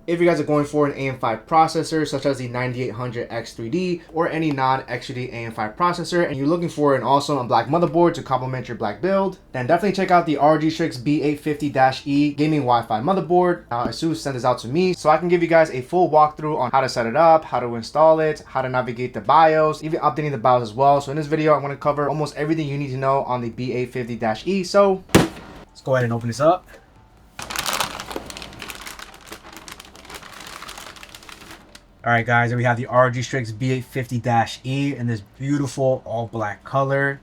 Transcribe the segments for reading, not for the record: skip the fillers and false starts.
If you guys are going for an AM5 processor, such as the 9800X3D or any non-X3D AM5 processor, and you're looking for an awesome black motherboard to complement your black build, then definitely check out the ROG STRIX B850-E gaming Wi-Fi motherboard. ASUS sent this out to me, so I can give you guys a full walkthrough on how to set it up, how to install it, how to navigate the BIOS, even updating the BIOS as well. So in this video, I'm going to cover almost everything you need to know on the B850-E. So let's go ahead and open this up. Alright guys, here we have the ROG STRIX B850-E in this beautiful all black color.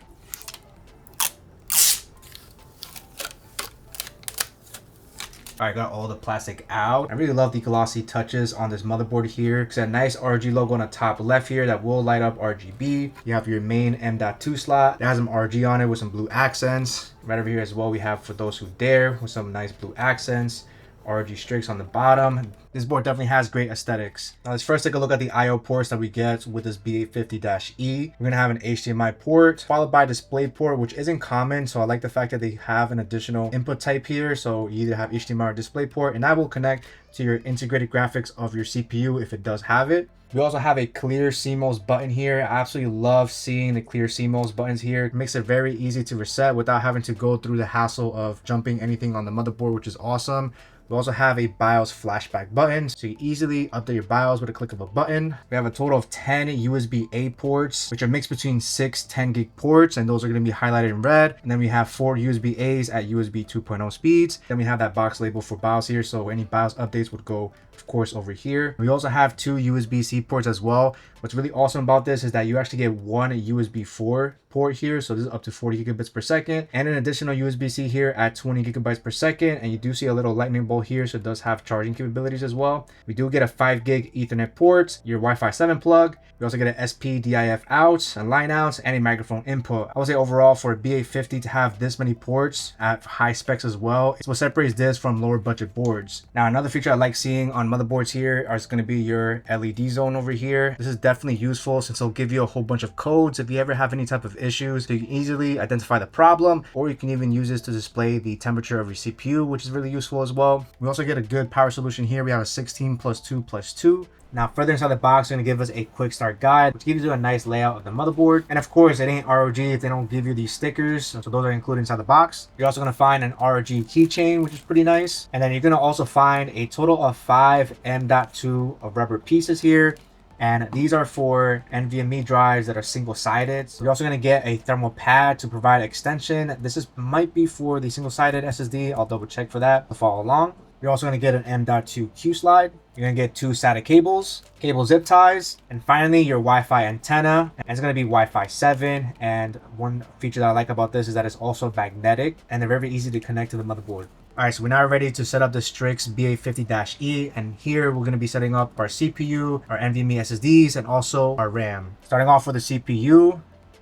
Alright, got all the plastic out. I really love the glossy touches on this motherboard here. It's a nice ROG logo on the top left here that will light up RGB. You have your main M.2 slot. It has some RG on it with some blue accents. Right over here as well, we have for those who dare with some nice blue accents. ROG STRIX on the bottom. This board definitely has great aesthetics. Now let's first take a look at the IO ports that we get with this B850-E. We're gonna have an HDMI port followed by a display port, which isn't common, so I like the fact that they have an additional input type here. So you either have HDMI or display port, and that will connect to your integrated graphics of your CPU if it does have it. We also have a clear CMOS button here. I absolutely love seeing the clear CMOS buttons here. It makes it very easy to reset without having to go through the hassle of jumping anything on the motherboard, which is awesome. We also have a BIOS flashback button, so you easily update your BIOS with a click of a button. We have a total of 10 USB-A ports, which are mixed between 6 10-gig ports, and those are going to be highlighted in red. And then we have 4 USB-As at USB 2.0 speeds. Then we have that box label for BIOS here, so any BIOS updates would go, of course, over here. We also have 2 USB-C ports as well. What's really awesome about this is that you actually get one USB 4 port here, so this is up to 40 gigabits per second, and an additional USB-C here at 20 gigabytes per second. And you do see a little lightning bolt here, so it does have charging capabilities as well. We do get a 5 gig Ethernet port, your Wi-Fi 7 plug. We also get an SPDIF out, a line out, and a microphone input. I would say overall for a B850 to have this many ports at high specs as well, it's what separates this from lower budget boards. Now another feature I like seeing on motherboards here is going to be your LED zone over here. This is definitely useful since it'll give you a whole bunch of codes if you ever have any type of issues, so you can easily identify the problem, or you can even use this to display the temperature of your CPU, which is really useful as well. We also get a good power solution here. We have a 16+2+2. Now further inside the box, they're going to give us a quick start guide, which gives you a nice layout of the motherboard. And of course, it ain't ROG if they don't give you these stickers, so those are included inside the box. You're also going to find an ROG keychain, which is pretty nice. And then you're going to also find a total of 5 M.2 of rubber pieces here. And these are for NVMe drives that are single-sided. So you're also going to get a thermal pad to provide extension. This might be for the single-sided SSD. I'll double check for that to follow along. You're also going to get an M.2 Q slide. You're going to get 2 SATA cables, cable zip ties, and finally your Wi-Fi antenna. And it's going to be Wi-Fi 7. And one feature that I like about this is that it's also magnetic, and they're very easy to connect to the motherboard. Alright, so we're now ready to set up the STRIX B850-E, and here we're going to be setting up our CPU, our NVMe SSDs, and also our RAM. Starting off with the CPU, you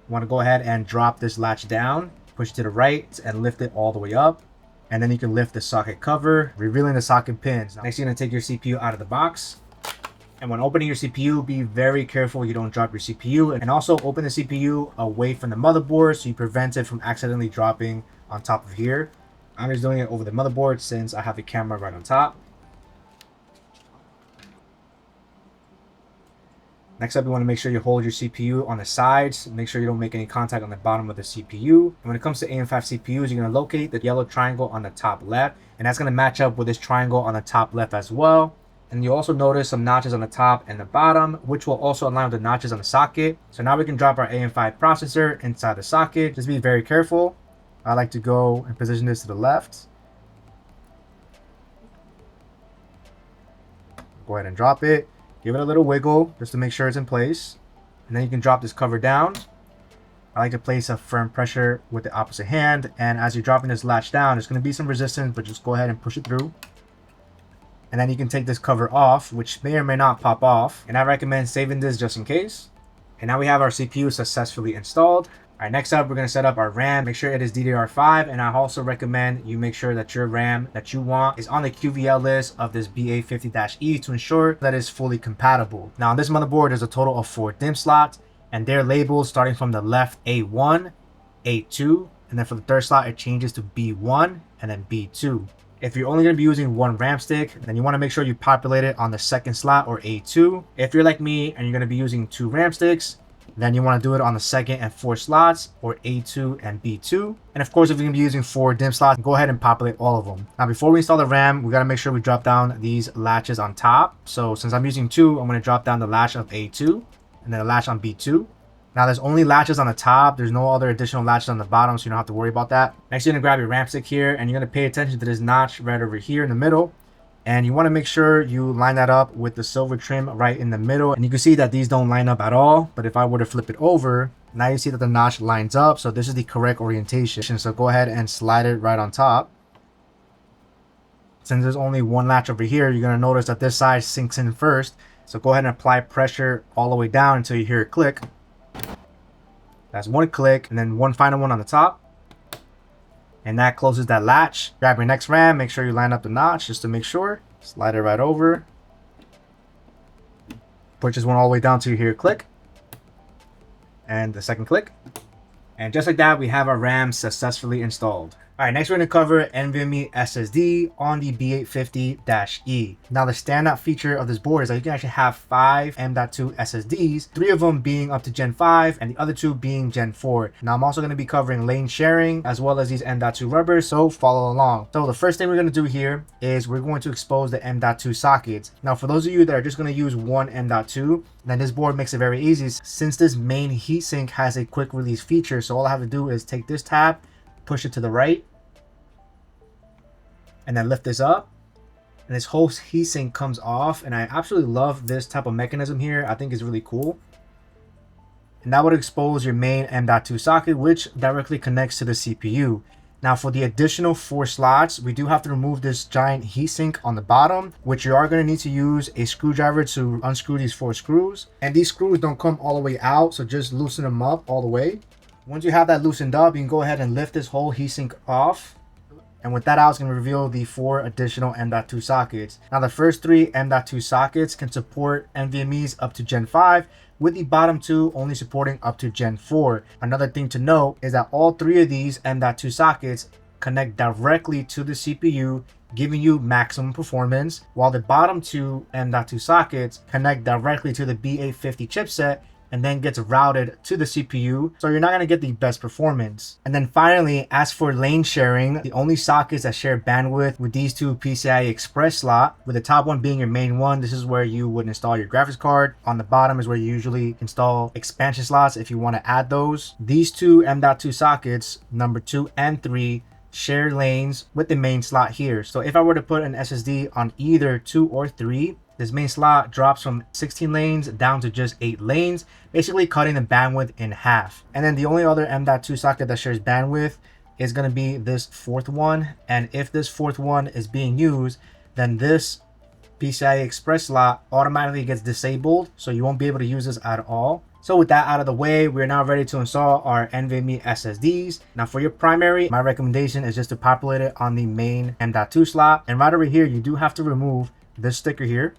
want to go ahead and drop this latch down, push it to the right, and lift it all the way up. And then you can lift the socket cover, revealing the socket pins. Next, you're going to take your CPU out of the box. And when opening your CPU, be very careful you don't drop your CPU. And also open the CPU away from the motherboard so you prevent it from accidentally dropping on top of here. I'm just doing it over the motherboard since I have the camera right on top. Next up, you want to make sure you hold your CPU on the sides. Make sure you don't make any contact on the bottom of the CPU. And when it comes to AM5 CPUs, you're going to locate the yellow triangle on the top left. And that's going to match up with this triangle on the top left as well. And you'll also notice some notches on the top and the bottom, which will also align with the notches on the socket. So now we can drop our AM5 processor inside the socket. Just be very careful. I like to go and position this to the left. Go ahead and drop it. Give it a little wiggle just to make sure it's in place. And then you can drop this cover down. I like to place a firm pressure with the opposite hand. And as you're dropping this latch down, there's going to be some resistance, but just go ahead and push it through. And then you can take this cover off, which may or may not pop off. And I recommend saving this just in case. And now we have our CPU successfully installed. All right, next up, we're going to set up our RAM. Make sure it is DDR5, and I also recommend you make sure that your RAM that you want is on the QVL list of this B850-E to ensure that it's fully compatible. Now, on this motherboard, there's a total of 4 DIMM slots, and they're labeled starting from the left A1, A2, and then for the third slot, it changes to B1 and then B2. If you're only going to be using one RAM stick, then you want to make sure you populate it on the second slot or A2. If you're like me and you're going to be using 2 RAM sticks, then you want to do it on the second and fourth slots or A2 and B2. And of course, if you're going to be using 4 DIMM slots, go ahead and populate all of them. Now, before we install the RAM, we got to make sure we drop down these latches on top. So since I'm using 2, I'm going to drop down the latch of A2 and then a latch on B2. Now there's only latches on the top. There's no other additional latches on the bottom, so you don't have to worry about that. Next, you're gonna grab your RAM stick here and you're gonna pay attention to this notch right over here in the middle. And you wanna make sure you line that up with the silver trim right in the middle. And you can see that these don't line up at all. But if I were to flip it over, now you see that the notch lines up. So this is the correct orientation. So go ahead and slide it right on top. Since there's only one latch over here, you're gonna notice that this side sinks in first. So go ahead and apply pressure all the way down until you hear it click. That's one click, and then one final one on the top. And that closes that latch. Grab your next RAM, make sure you line up the notch just to make sure. Slide it right over. Push this one all the way down till you hear it click. And the second click. And just like that, we have our RAM successfully installed. All right, next we're going to cover NVMe SSD on the B850-E. Now the standout feature of this board is that you can actually have 5 M.2 SSDs, 3 of them being up to Gen 5 and the other 2 being Gen 4. Now I'm also going to be covering lane sharing as well as these M.2 rubbers, so follow along. So the first thing we're going to do here is we're going to expose the M.2 sockets. Now for those of you that are just going to use one M.2, then this board makes it very easy since this main heatsink has a quick release feature. So all I have to do is take this tab, push it to the right, and then lift this up, and this whole heatsink comes off. And I absolutely love this type of mechanism here. I think it's really cool. And that would expose your main M.2 socket, which directly connects to the CPU. Now for the additional 4 slots, we do have to remove this giant heatsink on the bottom, which you are going to need to use a screwdriver to unscrew these 4 screws. And these screws don't come all the way out, so just loosen them up all the way. Once you have that loosened up, you can go ahead and lift this whole heatsink off. And with that out, it's going to reveal the 4 additional M.2 sockets. Now the first 3 M.2 sockets can support NVMe's up to Gen 5, with the bottom 2 only supporting up to Gen 4. Another thing to note is that all 3 of these M.2 sockets connect directly to the CPU, giving you maximum performance, while the bottom 2 M.2 sockets connect directly to the B850 chipset and then gets routed to the CPU, so you're not going to get the best performance. And then finally, as for lane sharing, the only sockets that share bandwidth with these 2 PCI Express slot, with the top one being your main one, this is where you would install your graphics card. On the bottom is where you usually install expansion slots if you want to add those. These 2 M.2 sockets, number 2 and 3, share lanes with the main slot here. So if I were to put an SSD on either 2 or 3, this main slot drops from 16 lanes down to just 8 lanes, basically cutting the bandwidth in half. And then the only other M.2 socket that shares bandwidth is going to be this 4th one. And if this 4th one is being used, then this PCI Express slot automatically gets disabled, so you won't be able to use this at all. So with that out of the way, we're now ready to install our NVMe SSDs. Now for your primary, my recommendation is just to populate it on the main M.2 slot. And right over here, you do have to remove this sticker here,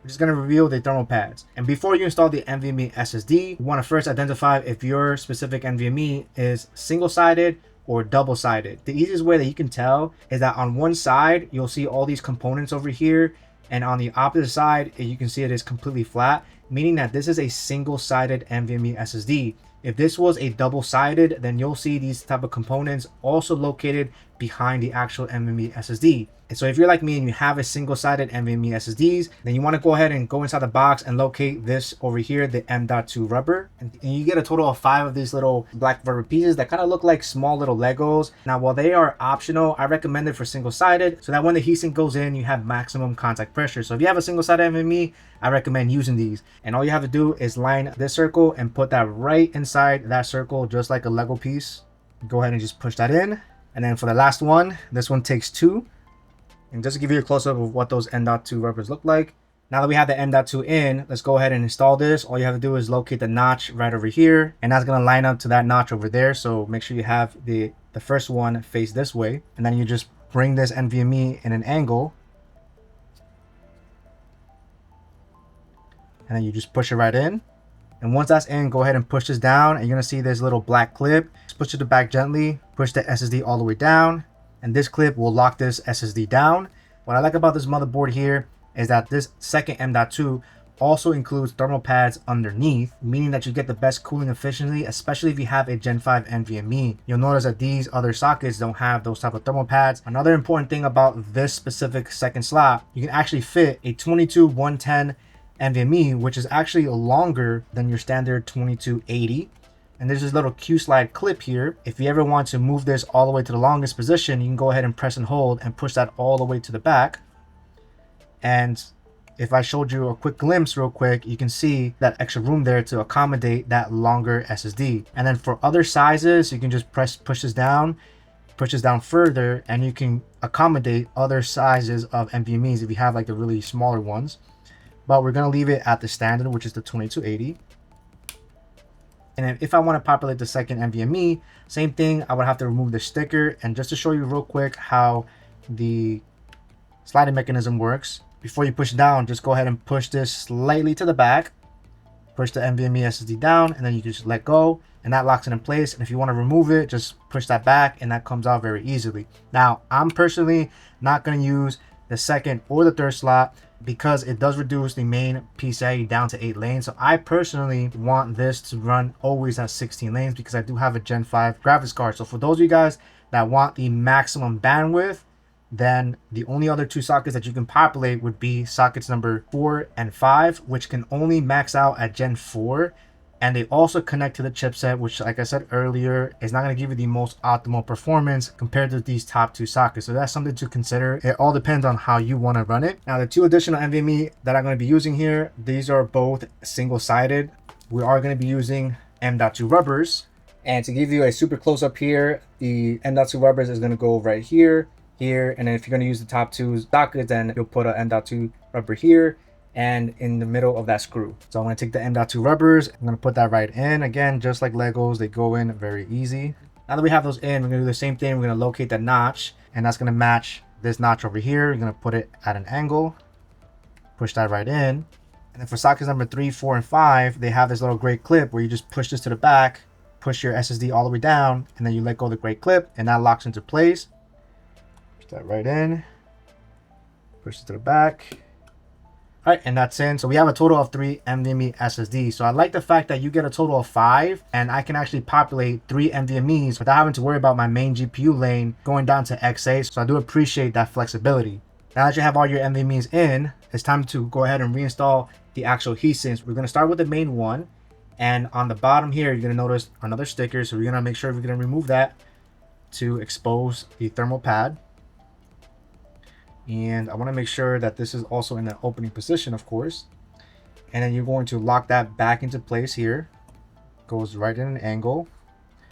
which is going to reveal the thermal pads. And before you install the NVMe SSD, you want to first identify if your specific NVMe is single-sided or double-sided. The easiest way that you can tell is that on one side, you'll see all these components over here, and on the opposite side, you can see it is completely flat, meaning that this is a single-sided NVMe SSD. If this was a double-sided, then you'll see these type of components also located behind the actual NVMe SSD. And so if you're like me and you have a single-sided NVMe SSDs, then you want to go ahead and go inside the box and locate this over here, the M.2 rubber. And you get a total of 5 of these little black rubber pieces that kind of look like small little Legos. Now, while they are optional, I recommend it for single-sided so that when the heatsink goes in, you have maximum contact pressure. So if you have a single-sided NVMe, I recommend using these. And all you have to do is line this circle and put that right inside that circle, just like a Lego piece. Go ahead and just push that in. And then for the last one, this one takes 2. And just to give you a close-up of what those M.2 rubbers look like. Now that we have the M.2 in, let's go ahead and install this. All you have to do is locate the notch right over here. And that's going to line up to that notch over there. So make sure you have the first one face this way. And then you just bring this NVMe in an angle. And then you just push it right in. And once that's in, go ahead and push this down. And you're going to see this little black clip. Just push it back gently. Push the SSD all the way down. and this clip will lock this SSD down. What I like about this motherboard here is that this second M.2 also includes thermal pads underneath, meaning that you get the best cooling efficiency, especially if you have a Gen 5 NVMe. You'll notice that these other sockets don't have those type of thermal pads. Another important thing about this specific second slot, you can actually fit a 22-110 NVMe, which is actually longer than your standard 2280. And there's this little Q-slide clip here. If you ever want to move this all the way to the longest position, you can go ahead and press and hold and push that all the way to the back. And if I showed you a quick glimpse real quick, you can see that extra room there to accommodate that longer SSD. And then for other sizes, you can just push this down further, and you can accommodate other sizes of NVMe's if you have like the really smaller ones. But we're gonna leave it at the standard, which is the 2280. And if I want to populate the second NVMe, same thing, I would have to remove the sticker. And just to show you real quick how the sliding mechanism works, before you push down, just go ahead and push this slightly to the back, push the NVMe SSD down, and then you can just let go, and that locks it in place. And if you want to remove it, just push that back, and that comes out very easily. Now, I'm personally not going to use the second or the third slot because it does reduce the main PCIe down to 8 lanes. So I personally want this to run always at 16 lanes because I do have a Gen 5 graphics card. So for those of you guys that want the maximum bandwidth, then the only other two sockets that you can populate would be sockets number 4 and 5, which can only max out at Gen 4. And they also connect to the chipset, which, like I said earlier, is not going to give you the most optimal performance compared to these top two sockets. So that's something to consider. It all depends on how you want to run it. Now, the two additional NVMe that I'm going to be using here, these are both single-sided. We are going to be using M.2 rubbers. And to give you a super close-up here, the M.2 rubbers is going to go right here, and then if you're going to use the top two sockets, then you'll put an M.2 rubber here and in the middle of that screw. So I'm going to take the M.2 rubbers, I'm going to put that right in. Again, just like Legos, they go in very easy. Now that we have those in, we're going to do the same thing. We're going to locate the notch, and that's going to match this notch over here. You're going to put it at an angle, push that right in. And then for sockets number 3, 4, and 5, they have this little gray clip where you just push this to the back, push your SSD all the way down, and then you let go of the gray clip, and that locks into place. That right in, push it to the back. All right, and that's in. So we have a total of 3 NVMe SSDs. So I like the fact that you get a total of 5, and I can actually populate 3 NVMe's without having to worry about my main GPU lane going down to XA. So I do appreciate that flexibility. Now that you have all your NVMe's in, it's time to go ahead and reinstall the actual heatsinks. We're going to start with the main one, and on the bottom here, you're going to notice another sticker. So we're going to make sure we're going to remove that to expose the thermal pad. And I want to make sure that this is also in the opening position, of course. And then you're going to lock that back into place here. Goes right in an angle.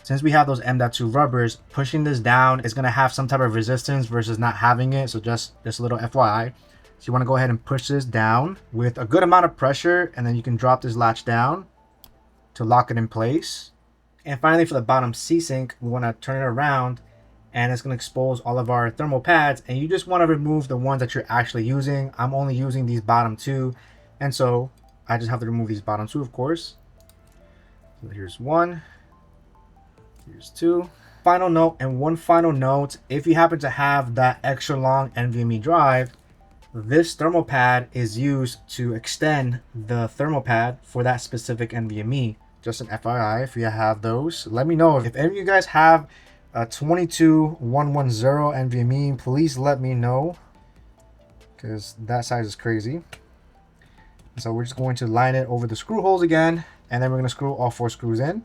Since we have those M.2 rubbers, pushing this down is going to have some type of resistance versus not having it. So just a little FYI. So you want to go ahead and push this down with a good amount of pressure, and then you can drop this latch down to lock it in place. And finally, for the bottom C-Sync, we want to turn it around, and it's going to expose all of our thermal pads, and you just want to remove the ones that you're actually using. I'm only using these bottom 2, and so I just have to remove these bottom 2, of course. So here's 1, here's 2. Final note, and one final note, if you happen to have that extra long NVMe drive, this thermal pad is used to extend the thermal pad for that specific NVMe. Just an FYI, if you have those, let me know. If any of you guys have a 22110 NVMe, please let me know, because that size is crazy. So we're just going to line it over the screw holes again, and then we're going to screw all 4 screws in.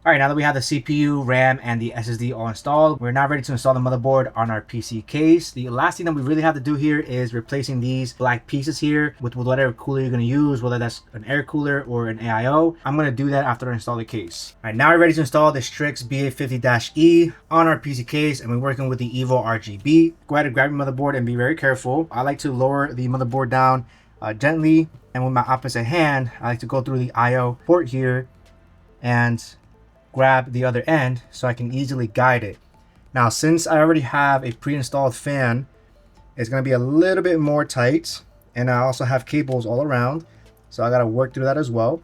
All right, now that we have the CPU, RAM, and the SSD all installed, we're now ready to install the motherboard on our PC case. The last thing that we really have to do here is replacing these black pieces here with whatever cooler you're going to use, whether that's an air cooler or an AIO. I'm going to do that after I install the case. All right, now we're ready to install the STRIX B850-E on our PC case, and we're working with the Evo RGB. Go ahead and grab your motherboard and be very careful. I like to lower the motherboard down gently, and with my opposite hand, I like to go through the IO port here and grab the other end so I can easily guide it. Now, since I already have a pre-installed fan, it's going to be a little bit more tight, and I also have cables all around, so I got to work through that as well.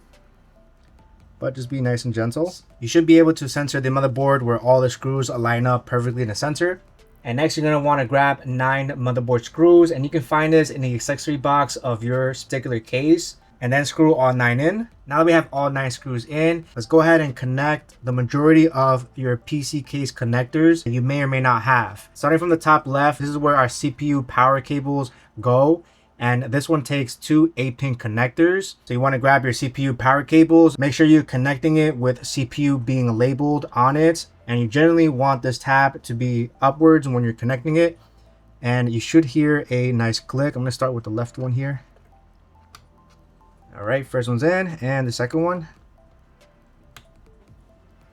But just be nice and gentle. You should be able to center the motherboard where all the screws line up perfectly in the center. And next, you're going to want to grab 9 motherboard screws, and you can find this in the accessory box of your particular case, and then screw all 9 in. Now that we have all 9 screws in, let's go ahead and connect the majority of your PC case connectors that you may or may not have. Starting from the top left, this is where our CPU power cables go. And this one takes 2 8-pin connectors. So you want to grab your CPU power cables. Make sure you're connecting it with CPU being labeled on it. And you generally want this tab to be upwards when you're connecting it. And you should hear a nice click. I'm going to start with the left one here. All right, first one's in, and the second one.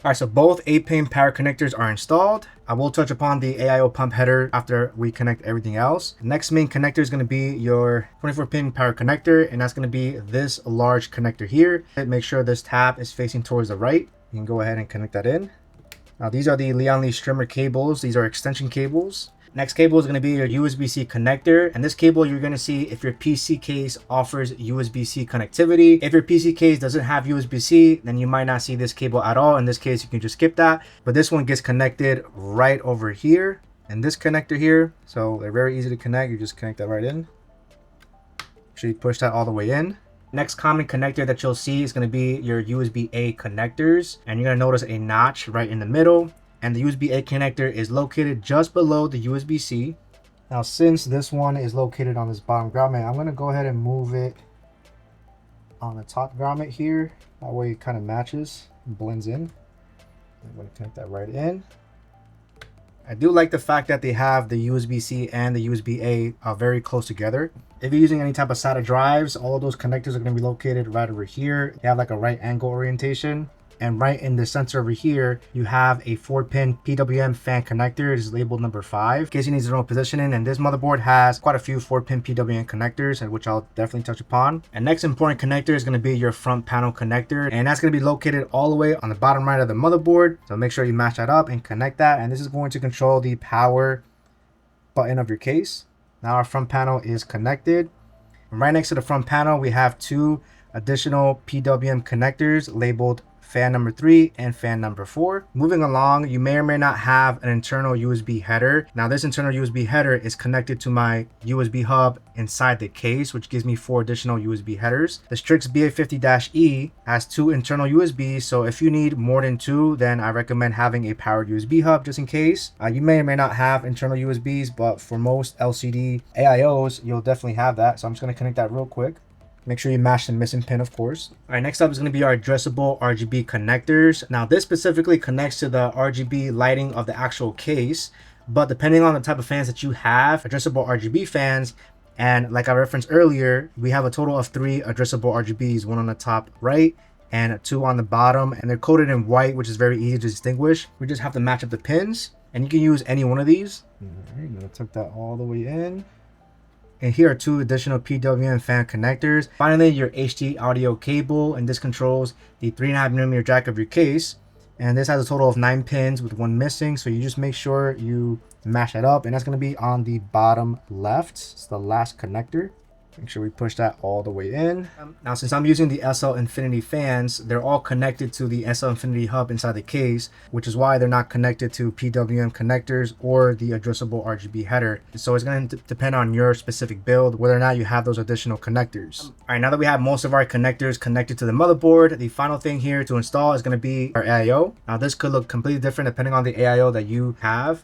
All right, so both 8-pin power connectors are installed. I will touch upon the AIO Pump Header after we connect everything else. The next main connector is going to be your 24-pin power connector, and that's going to be this large connector here. Make sure this tab is facing towards the right. You can go ahead and connect that in. Now, these are the Lian Li streamer cables. These are extension cables. Next cable is going to be your USB-C connector, and this cable you're going to see if your PC case offers USB-C connectivity. If your PC case doesn't have USB-C, then you might not see this cable at all. In this case, you can just skip that, but this one gets connected right over here and this connector here, so they're very easy to connect. You just connect that right in. Make sure you push that all the way in. Next common connector that you'll see is going to be your USB-A connectors, and you're going to notice a notch right in the middle. And the USB-A connector is located just below the USB-C. Now, since this one is located on this bottom grommet, I'm going to go ahead and move it on the top grommet here. That way it kind of matches and blends in. I'm going to connect that right in. I do like the fact that they have the USB-C and the USB-A very close together. If you're using any type of SATA drives, all of those connectors are going to be located right over here. They have like a right angle orientation. And right in the center over here, you have a 4-pin PWM fan connector. It is labeled number 5. In case you need to know positioning, and this motherboard has quite a few 4-pin PWM connectors, which I'll definitely touch upon. And next important connector is going to be your front panel connector, and that's going to be located all the way on the bottom right of the motherboard. So make sure you match that up and connect that. And this is going to control the power button of your case. Now our front panel is connected. And right next to the front panel, we have 2 additional PWM connectors labeled fan number 3 and fan number 4. Moving along, you may or may not have an internal USB header. Now this internal USB header is connected to my USB hub inside the case, which gives me 4 additional USB headers. The Strix B850-E has 2 internal USBs, so if you need more than 2, then I recommend having a powered USB hub just in case. You may or may not have internal USBs, but for most LCD AIOs, you'll definitely have that. So I'm just going to connect that real quick. Make sure you match the missing pin, of course. All right, next up is going to be our addressable RGB connectors. Now, this specifically connects to the RGB lighting of the actual case, but depending on the type of fans that you have, addressable RGB fans, and like I referenced earlier, we have a total of 3 addressable RGBs, 1 on the top right and 2 on the bottom, and they're coated in white, which is very easy to distinguish. We just have to match up the pins, and you can use any one of these. All right, I'm going to tuck that all the way in. And here are 2 additional PWM fan connectors. Finally, your HD audio cable, and this controls the 3.5mm jack of your case. And this has a total of 9 pins with 1 missing. So you just make sure you mash that up, and that's going to be on the bottom left. It's the last connector. Make sure we push that all the way in. Now, since I'm using the SL Infinity fans, they're all connected to the SL Infinity hub inside the case, which is why they're not connected to PWM connectors or the addressable RGB header. So it's going to depend on your specific build, whether or not you have those additional connectors. All right, now that we have most of our connectors connected to the motherboard, the final thing here to install is going to be our AIO. Now, this could look completely different depending on the AIO that you have.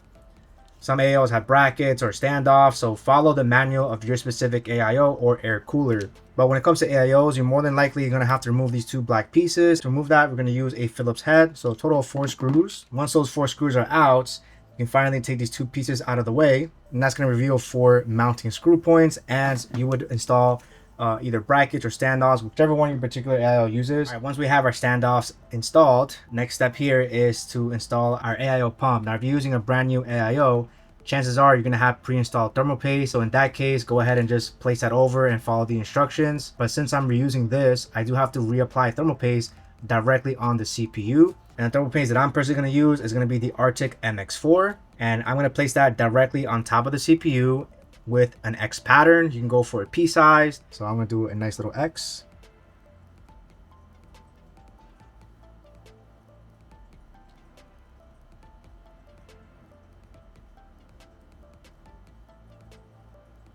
Some AIOs have brackets or standoffs, so follow the manual of your specific AIO or air cooler. But when it comes to AIOs, you're more than likely going to have to remove these 2 black pieces. To remove that, we're going to use a Phillips head, so a total of 4 screws. Once those 4 screws are out, you can finally take these 2 pieces out of the way, and that's going to reveal 4 mounting screw points as you would install either brackets or standoffs, whichever one your particular AIO uses. All right, once we have our standoffs installed, next step here is to install our AIO pump. Now, if you're using a brand new AIO, chances are you're going to have pre-installed thermal paste. So in that case, go ahead and just place that over and follow the instructions. But since I'm reusing this, I do have to reapply thermal paste directly on the CPU. And the thermal paste that I'm personally going to use is going to be the Arctic MX4. And I'm going to place that directly on top of the CPU with an X pattern. You can go for a P size. So I'm going to do a nice little X.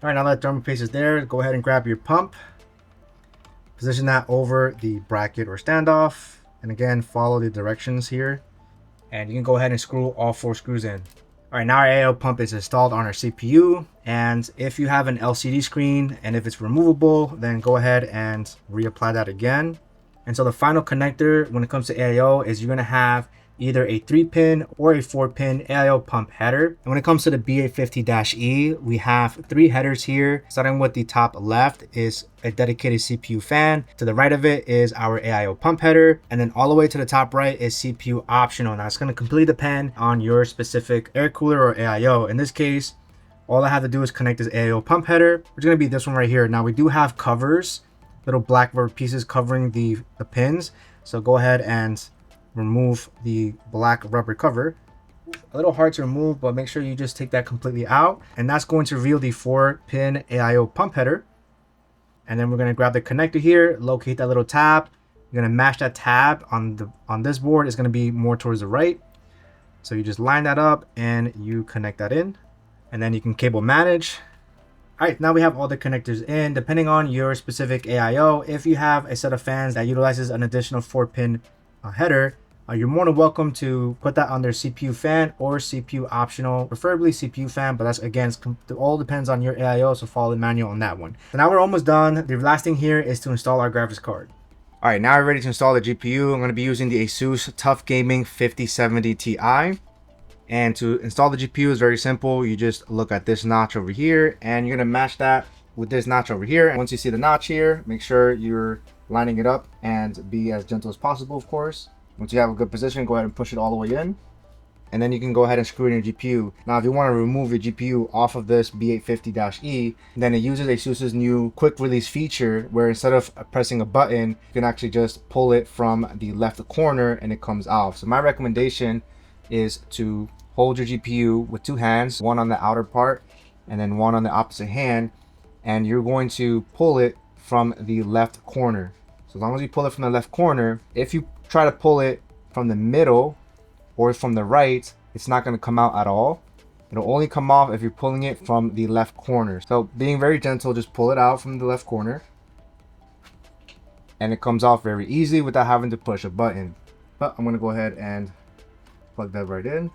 All right, now that thermal paste is there, go ahead and grab your pump. Position that over the bracket or standoff. And again, follow the directions here. And you can go ahead and screw all 4 screws in. All right, now our AIO pump is installed on our CPU. And if you have an LCD screen and if it's removable, then go ahead and reapply that again. And so the final connector when it comes to AIO is you're gonna have either a 3-pin or a 4-pin AIO pump header. And when it comes to the B850-E, we have 3 headers here. Starting with the top left is a dedicated CPU fan. To the right of it is our AIO pump header. And then all the way to the top right is CPU optional. Now it's gonna completely depend on your specific air cooler or AIO. In this case, all I have to do is connect this AIO pump header, which is gonna be this one right here. Now we do have covers, little black rubber pieces covering the pins. So go ahead and remove the black rubber cover. A little hard to remove, but make sure you just take that completely out. And that's going to reveal the 4-pin AIO pump header. And then we're going to grab the connector here, locate that little tab. You're going to match that tab on this board. Is going to be more towards the right. So you just line that up and you connect that in. And then you can cable manage. All right, now we have all the connectors in. Depending on your specific AIO, if you have a set of fans that utilizes an additional 4-pin header, you're more than welcome to put that under CPU fan or CPU optional, preferably CPU fan, but that's again, it all depends on your AIO, so follow the manual on that one. So now we're almost done. The last thing here is to install our graphics card. All right, now we're ready to install the GPU. I'm going to be using the Asus TUF Gaming 5070 Ti. And to install the GPU is very simple. You just look at this notch over here and you're going to match that with this notch over here. And once you see the notch here, make sure you're lining it up and be as gentle as possible, of course. Once you have a good position, go ahead and push it all the way in. And then you can go ahead and screw in your GPU. Now, if you want to remove your GPU off of this B850-E, then it uses Asus's new quick release feature where instead of pressing a button, you can actually just pull it from the left corner and it comes off. So my recommendation is to hold your GPU with 2 hands, one on the outer part and then one on the opposite hand. And you're going to pull it from the left corner. So as long as you pull it from the left corner, if you try to pull it from the middle or from the right, it's not going to come out at all. It'll only come off if you're pulling it from the left corner. So being very gentle, just pull it out from the left corner and it comes off very easily without having to push a button. But I'm going to go ahead and plug that right in.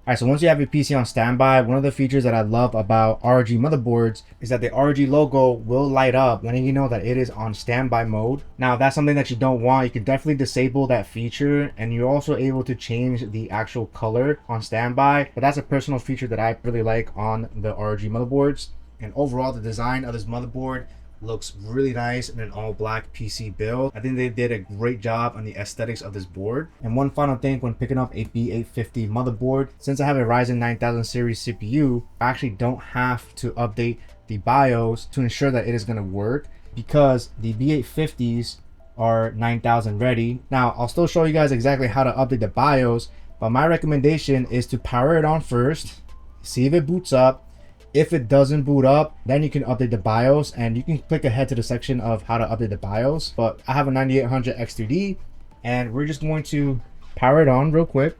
All right, so once you have your PC on standby, one of the features that I love about ROG motherboards is that the ROG logo will light up, letting you know that it is on standby mode. Now, if that's something that you don't want, you can definitely disable that feature, and you're also able to change the actual color on standby. But that's a personal feature that I really like on the ROG motherboards. And overall, the design of this motherboard looks really nice in an all black PC build. I think they did a great job on the aesthetics of this board. And one final thing when picking up a B850 motherboard, since I have a Ryzen 9000 series CPU, I actually don't have to update the BIOS to ensure that it is going to work because the B850s are 9000 ready. Now, I'll still show you guys exactly how to update the BIOS, but my recommendation is to power it on first, see if it boots up. If it doesn't boot up, then you can update the BIOS, and you can click ahead to the section of how to update the BIOS. But I have a 9800 X3D, and we're just going to power it on real quick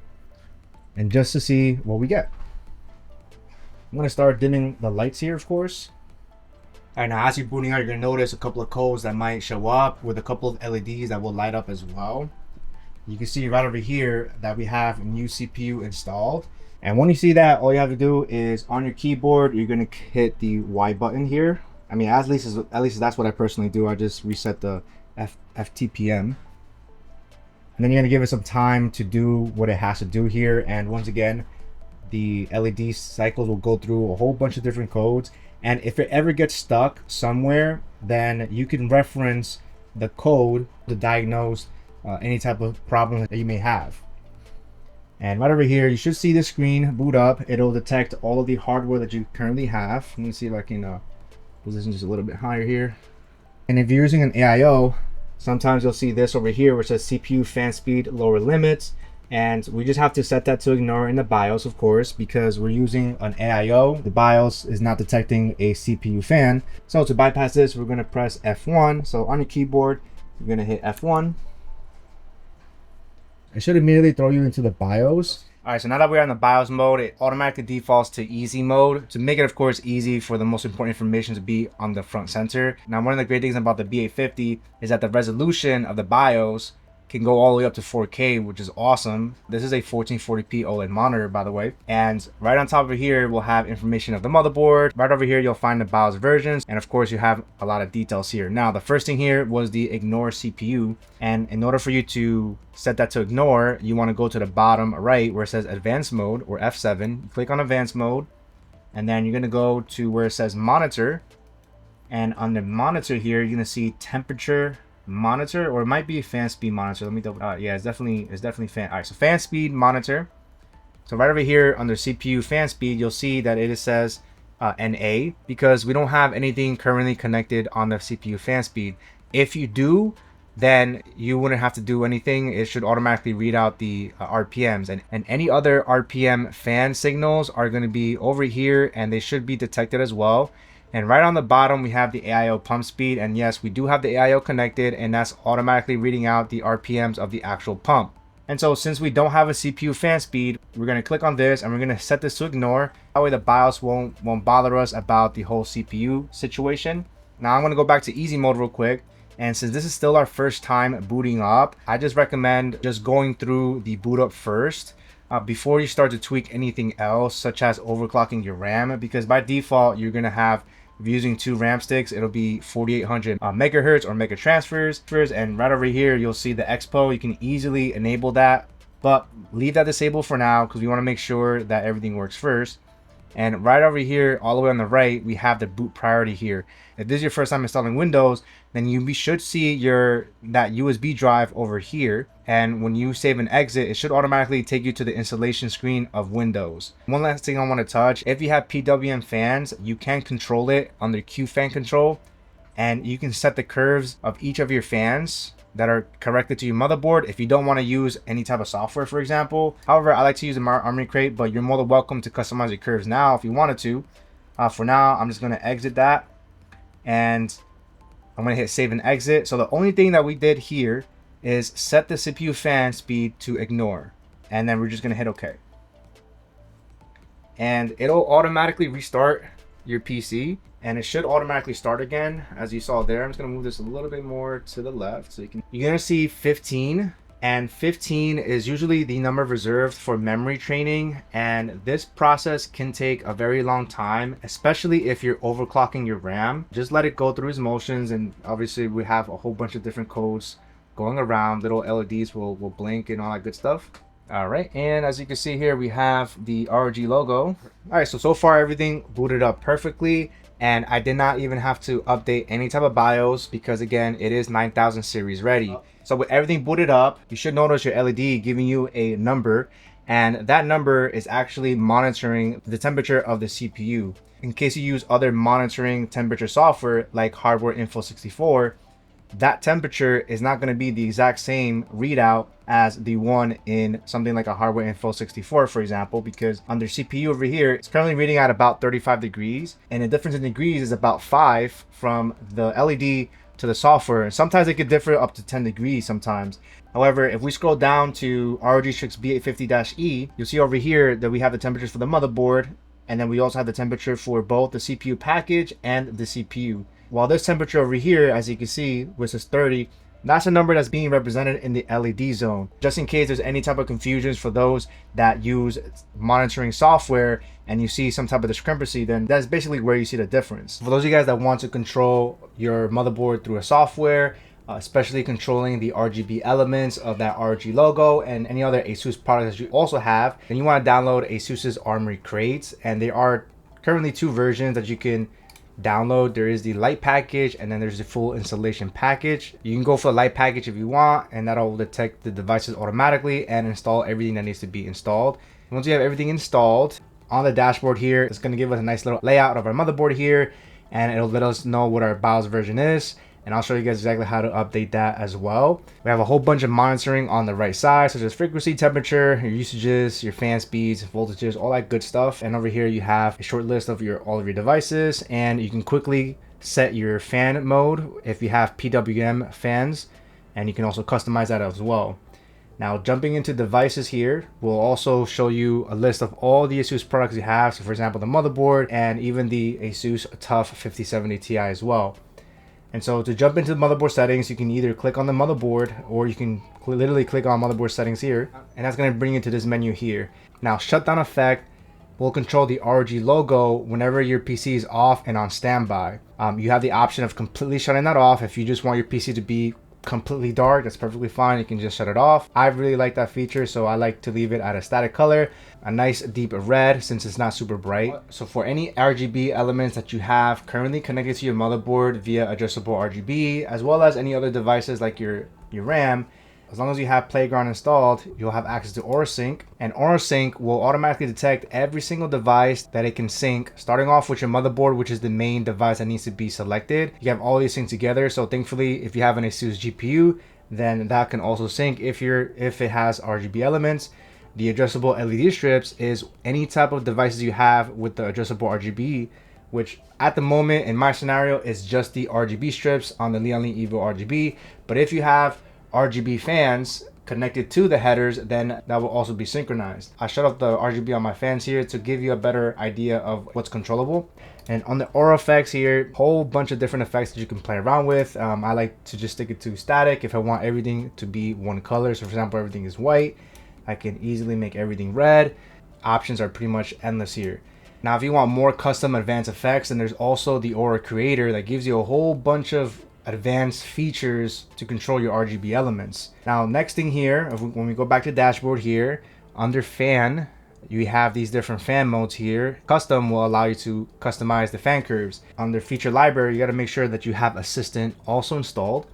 and just to see what we get. I'm going to start dimming the lights here, of course. All right, now as you're booting out, you're going to notice a couple of codes that might show up with a couple of LEDs that will light up as well. You can see right over here that we have a new CPU installed. And when you see that, all you have to do is on your keyboard, you're going to hit the Y button here. I mean, at least that's what I personally do. I just reset the FTPM. And then you're going to give it some time to do what it has to do here. And once again, the LED cycles will go through a whole bunch of different codes. And if it ever gets stuck somewhere, then you can reference the code to diagnose any type of problem that you may have. And right over here, you should see the screen boot up. It'll detect all of the hardware that you currently have. Let me see if I can position just a little bit higher here. And if you're using an AIO, sometimes you'll see this over here which says CPU fan speed lower limits. And we just have to set that to ignore in the BIOS, of course, because we're using an AIO. The BIOS is not detecting a CPU fan. So to bypass this, we're going to press F1. So on your keyboard, you're going to hit F1. It should immediately throw you into the BIOS. All right, so now that we're in the BIOS mode, it automatically defaults to easy mode to make it, of course, easy for the most important information to be on the front center. Now, one of the great things about the B850 is that the resolution of the BIOS can go all the way up to 4K, which is awesome. This is a 1440p OLED monitor, by the way. And right on top of here, we'll have information of the motherboard. Right over here, you'll find the BIOS versions. And of course, you have a lot of details here. Now, the first thing here was the ignore CPU. And in order for you to set that to ignore, you want to go to the bottom right where it says advanced mode or F7. You click on advanced mode. And then you're going to go to where it says monitor. And on the monitor here, you're going to see temperature monitor, or it might be a fan speed monitor. Let me double. Yeah, it's definitely fan. All right, so fan speed monitor. So right over here under CPU fan speed, you'll see that it says NA, because we don't have anything currently connected on the CPU fan speed. If you do, then you wouldn't have to do anything. It should automatically read out the RPMs, and any other RPM fan signals are going to be over here, and they should be detected as well. And right on the bottom, we have the AIO pump speed. And yes, we do have the AIO connected, and that's automatically reading out the RPMs of the actual pump. And so since we don't have a CPU fan speed, we're going to click on this and we're going to set this to ignore. That way the BIOS won't bother us about the whole CPU situation. Now I'm going to go back to easy mode real quick. And since this is still our first time booting up, I just recommend just going through the boot up first. Before you start to tweak anything else, such as overclocking your RAM, because by default, you're going to have, if you're using 2 RAM sticks, it'll be 4800 megahertz or mega transfers. And right over here, you'll see the EXPO. You can easily enable that, but leave that disabled for now because we want to make sure that everything works first. And right over here, all the way on the right, we have the boot priority here. If this is your first time installing Windows, then you should see that USB drive over here. And when you save and exit, it should automatically take you to the installation screen of Windows. One last thing I want to touch, if you have PWM fans, you can control it under Q fan control, and you can set the curves of each of your fans that are connected to your motherboard if you don't want to use any type of software, for example. However, I like to use the Armory Crate, but you're more than welcome to customize your curves now if you wanted to. For now, I'm just going to exit that, and I'm going to hit save and exit. So the only thing that we did here is set the CPU fan speed to ignore, and then we're just going to hit OK. And it'll automatically restart your PC, and it should automatically start again. As you saw there, I'm just going to move this a little bit more to the left so you're going to see 15, and 15 is usually the number reserved for memory training, and this process can take a very long time, especially if you're overclocking your RAM. Just let it go through its motions, and obviously we have a whole bunch of different codes going around. Little LEDs will blink and all that good stuff. All right, and as you can see here, we have the ROG logo. All right, so far everything booted up perfectly, and I did not even have to update any type of BIOS because again, it is 9000 series ready. So with everything booted up, you should notice your LED giving you a number, and that number is actually monitoring the temperature of the CPU. In case you use other monitoring temperature software like Hardware Info 64, that temperature is not going to be the exact same readout as the one in something like a Hardware Info 64, for example, because under CPU over here, it's currently reading at about 35 degrees, and the difference in degrees is about 5 from the LED to the software. And sometimes it could differ up to 10 degrees sometimes. However, if we scroll down to ROG STRIX B850-E, you'll see over here that we have the temperatures for the motherboard, and then we also have the temperature for both the CPU package and the CPU. While this temperature over here, as you can see, which is 30, that's a number that's being represented in the LED zone. Just in case there's any type of confusions for those that use monitoring software and you see some type of discrepancy, then that's basically where you see the difference. For those of you guys that want to control your motherboard through a software, especially controlling the RGB elements of that ROG logo and any other ASUS products that you also have, then you want to download ASUS's Armory Crate, and there are currently 2 versions that you can download. There is the light package, and then there's the full installation package. You can go for the light package if you want, and that'll detect the devices automatically and install everything that needs to be installed. Once you have everything installed, on the dashboard here, it's going to give us a nice little layout of our motherboard here, and it'll let us know what our BIOS version is, and I'll show you guys exactly how to update that as well. We have a whole bunch of monitoring on the right side, such as frequency, temperature, your usages, your fan speeds, voltages, all that good stuff. And over here you have a short list of all of your devices, and you can quickly set your fan mode if you have PWM fans, and you can also customize that as well. Now jumping into devices here, we'll also show you a list of all the ASUS products you have. So for example, the motherboard and even the ASUS TUF 5070 Ti as well. And so to jump into the motherboard settings, you can either click on the motherboard or you can literally click on motherboard settings here. And that's going to bring you to this menu here. Now shutdown effect will control the ROG logo whenever your PC is off and on standby. You have the option of completely shutting that off. If you just want your PC to be completely dark, that's perfectly fine. You can just shut it off. I really like that feature, so I like to leave it at a static color, a nice deep red, since it's not super bright. So for any RGB elements that you have currently connected to your motherboard via adjustable RGB, as well as any other devices like your RAM, as long as you have Playground installed, you'll have access to Aura Sync, and Aura Sync will automatically detect every single device that it can sync, starting off with your motherboard, which is the main device that needs to be selected. You have all these things together, so thankfully if you have an ASUS GPU, then that can also sync if it has RGB elements. The adjustable LED strips is any type of devices you have with the adjustable RGB, which at the moment in my scenario is just the RGB strips on the Lianli Evo RGB. But if you have RGB fans connected to the headers, then that will also be synchronized. I shut off the RGB on my fans here to give you a better idea of what's controllable. And on the Aura effects here, whole bunch of different effects that you can play around with. I like to just stick it to static if I want everything to be one color. So for example, everything is white, I can easily make everything red. Options are pretty much endless here. Now if you want more custom advanced effects, then there's also the Aura Creator that gives you a whole bunch of advanced features to control your RGB elements. Now next thing here, when we go back to dashboard here, under fan, you have these different fan modes here. Custom will allow you to customize the fan curves. Under feature library, you got to make sure that you have Assistant also installed,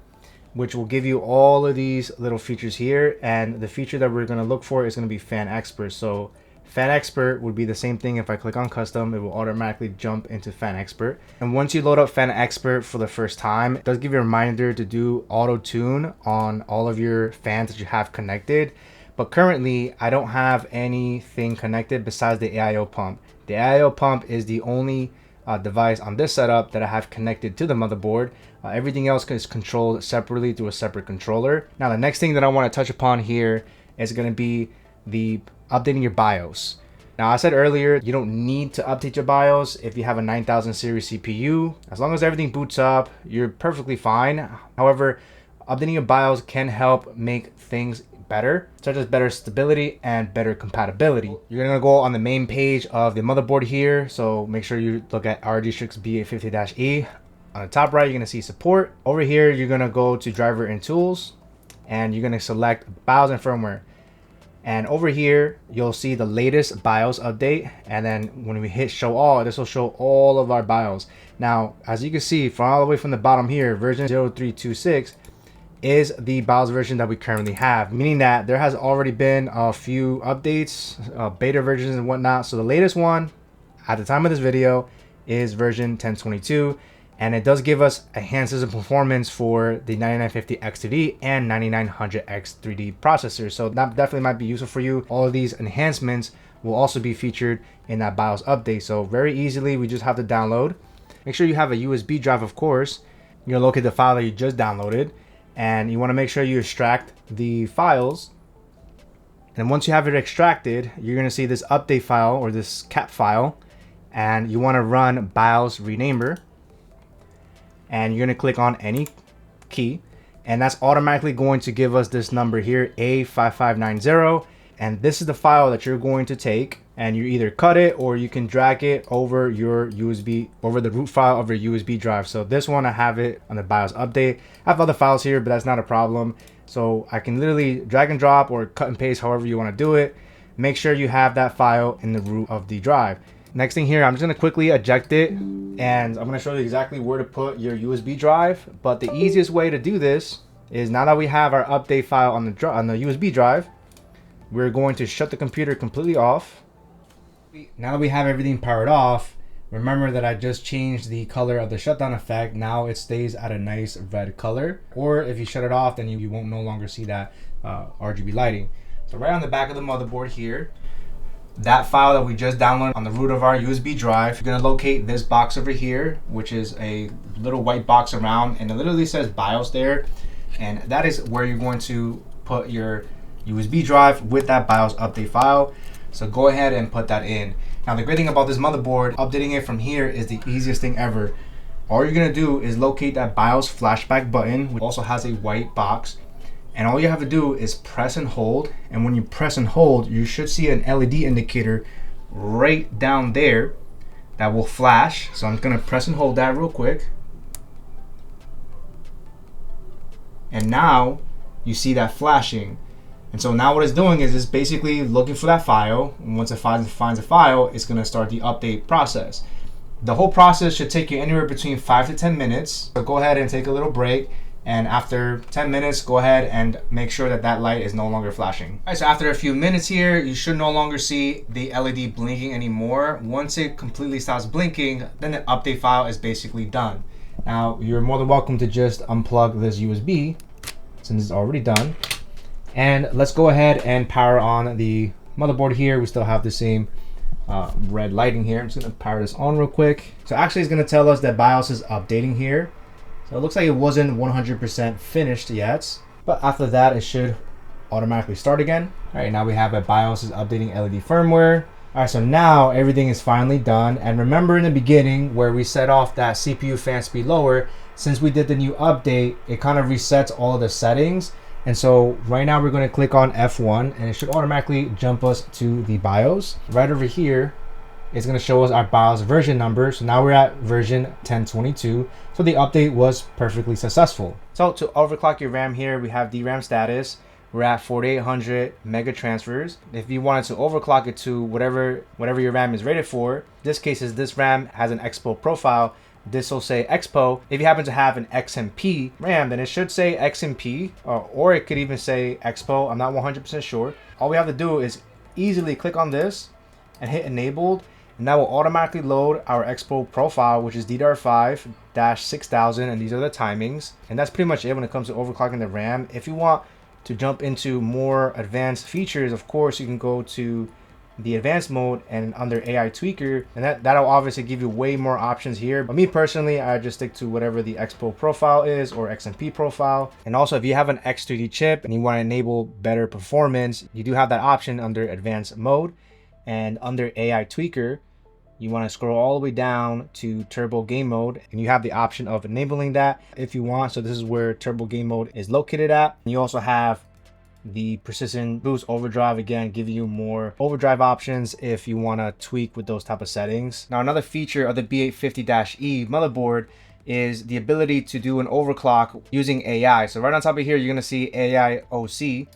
which will give you all of these little features here. And the feature that we're going to look for is going to be Fan Expert. So Fan Expert would be the same thing. If I click on custom, it will automatically jump into Fan Expert. And once you load up Fan Expert for the first time, it does give you a reminder to do auto tune on all of your fans that you have connected. But currently I don't have anything connected besides the AIO Pump. The AIO Pump is the only device on this setup that I have connected to the motherboard. Everything else is controlled separately through a separate controller. Now the next thing that I want to touch upon here is going to be the updating your BIOS. Now I said earlier, you don't need to update your BIOS if you have a 9000 series CPU. As long as everything boots up, you're perfectly fine. However, updating your BIOS can help make things better, such as better stability and better compatibility. You're gonna go on the main page of the motherboard here, so make sure you look at ROG STRIX B850-E. On the top right, you're gonna see support. Over here, you're gonna go to driver and tools, and you're gonna select BIOS and firmware. And over here, you'll see the latest BIOS update. And then when we hit show all, this will show all of our BIOS. Now, as you can see, from all the way from the bottom here, version 0326 is the BIOS version that we currently have, meaning that there has already been a few updates, beta versions and whatnot. So the latest one at the time of this video is version 1022. And it does give us enhances in performance for the 9950X3D and 9900X3D processors. So that definitely might be useful for you. All of these enhancements will also be featured in that BIOS update. So very easily, we just have to download. Make sure you have a USB drive, of course. You're gonna locate the file that you just downloaded, and you wanna make sure you extract the files. And once you have it extracted, you're gonna see this update file or this cap file, and you wanna run BIOS renamer. And you're gonna click on any key, and that's automatically going to give us this number here, A5590. And this is the file that you're going to take, and you either cut it or you can drag it over your USB, over the root file of your USB drive. So this one, I have it on the BIOS update. I have other files here, but that's not a problem. So I can literally drag and drop or cut and paste, however you wanna do it. Make sure you have that file in the root of the drive. Next thing here, I'm just gonna quickly eject it, and I'm gonna show you exactly where to put your USB drive. But the easiest way to do this is, now that we have our update file on the USB drive, we're going to shut the computer completely off. Now that we have everything powered off, remember that I just changed the color of the shutdown effect. Now it stays at a nice red color. Or if you shut it off, then you won't no longer see that RGB lighting. So right on the back of the motherboard here, that file that we just downloaded on the root of our USB drive, you're gonna locate this box over here, which is a little white box around, and it literally says BIOS there. And that is where you're going to put your USB drive with that BIOS update file. So go ahead and put that in. Now the great thing about this motherboard, updating it from here is the easiest thing ever. All you're gonna do is locate that BIOS flashback button, which also has a white box. And all you have to do is press and hold. And when you press and hold, you should see an LED indicator right down there that will flash. So I'm gonna press and hold that real quick. And now you see that flashing. And so now what it's doing is it's basically looking for that file. And once it finds a file, it's gonna start the update process. The whole process should take you anywhere between 5 to 10 minutes. So go ahead and take a little break. And after 10 minutes, go ahead and make sure that that light is no longer flashing. All right, so after a few minutes here, you should no longer see the LED blinking anymore. Once it completely stops blinking, then the update file is basically done. Now, you're more than welcome to just unplug this USB since it's already done. And let's go ahead and power on the motherboard here. We still have the same red lighting here. I'm just gonna power this on real quick. So actually it's gonna tell us that BIOS is updating here. So it looks like it wasn't 100% finished yet, but after that it should automatically start again. All right, now we have a BIOS is updating LED firmware. All right, so now everything is finally done. And remember in the beginning where we set off that CPU fan speed lower, since we did the new update, it kind of resets all of the settings. And so right now we're going to click on F1 and it should automatically jump us to the BIOS. Right over here, it's going to show us our BIOS version number. So now we're at version 1022. So the update was perfectly successful. So to overclock your RAM here, we have DRAM status. We're at 4800 mega transfers. If you wanted to overclock it to whatever your RAM is rated for, this case is this RAM has an EXPO profile. This will say EXPO. If you happen to have an XMP RAM, then it should say XMP, or it could even say EXPO. I'm not 100% sure. All we have to do is easily click on this and hit enabled, and that will automatically load our EXPO profile, which is DDR5-6000, and these are the timings. And that's pretty much it when it comes to overclocking the RAM. If you want to jump into more advanced features, of course, you can go to the advanced mode and under AI tweaker, and that'll obviously give you way more options here. But me personally, I just stick to whatever the EXPO profile is or XMP profile. And also if you have an X3D chip and you want to enable better performance, you do have that option under advanced mode. And under AI tweaker, you want to scroll all the way down to turbo game mode, and you have the option of enabling that if you want. So this is where turbo game mode is located at. And you also have the precision boost overdrive, again giving you more overdrive options if you want to tweak with those type of settings. Now another feature of the B850-E motherboard is the ability to do an overclock using AI. So right on top of here, you're going to see AIOC,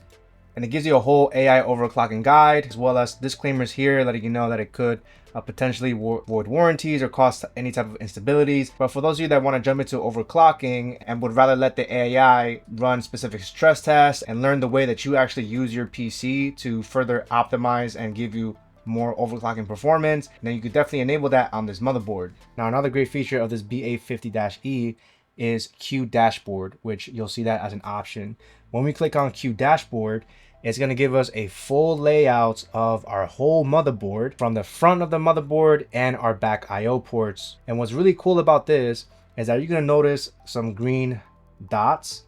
and it gives you a whole AI overclocking guide, as well as disclaimers here letting you know that it could potentially void warranties or cause any type of instabilities. But for those of you that want to jump into overclocking and would rather let the AI run specific stress tests and learn the way that you actually use your PC to further optimize and give you more overclocking performance, then you could definitely enable that on this motherboard. Now another great feature of this B850-E is Q dashboard, which you'll see that as an option. When we click on Q dashboard, it's going to give us a full layout of our whole motherboard from the front of the motherboard and our back IO ports. And what's really cool about this is that you're going to notice some green dots,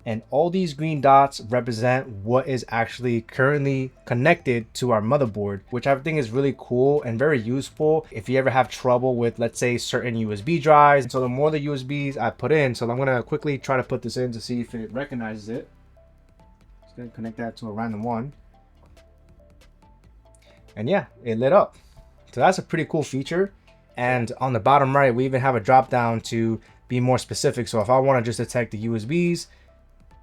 and all these green dots represent what is actually currently connected to our motherboard, which I think is really cool and very useful if you ever have trouble with, let's say, certain USB drives. So the more the USBs I put in, so I'm going to quickly try to put this in to see if it recognizes it. Gonna connect that to a random one, and yeah, it lit up. So that's a pretty cool feature. And on the bottom right, we even have a drop down to be more specific. So if I want to just detect the USBs,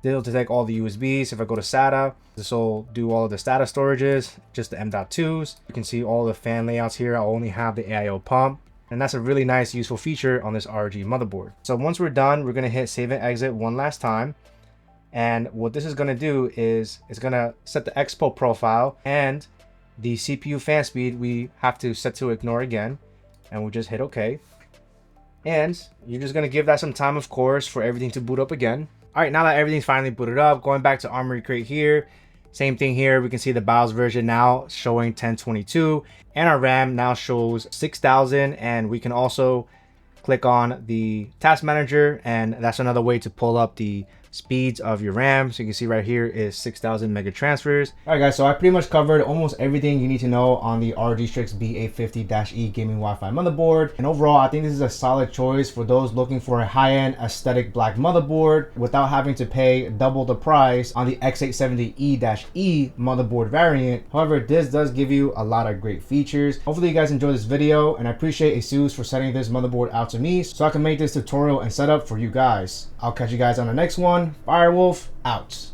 it'll detect all the USBs. If I go to SATA, this will do all of the SATA storages, just the M.2s. You can see all the fan layouts here. I'll only have the AIO pump, and that's a really nice, useful feature on this ROG motherboard. So once we're done, we're gonna hit save and exit one last time. And what this is going to do is it's going to set the EXPO profile, and the CPU fan speed we have to set to ignore again, and we'll just hit OK. And you're just going to give that some time, of course, for everything to boot up again. All right, now that everything's finally booted up, going back to Armory Crate here, same thing here. We can see the BIOS version now showing 1022, and our RAM now shows 6000, and we can also click on the task manager, and that's another way to pull up the speeds of your RAM. So you can see right here is 6,000 mega transfers. All right guys, so I pretty much covered almost everything you need to know on the ROG STRIX B850-E gaming Wi-Fi motherboard. And overall, I think this is a solid choice for those looking for a high-end aesthetic black motherboard without having to pay double the price on the X870E-E motherboard variant. However, this does give you a lot of great features. Hopefully you guys enjoyed this video, and I appreciate ASUS for sending this motherboard out to me so I can make this tutorial and setup for you guys. I'll catch you guys on the next one. Firewolf out.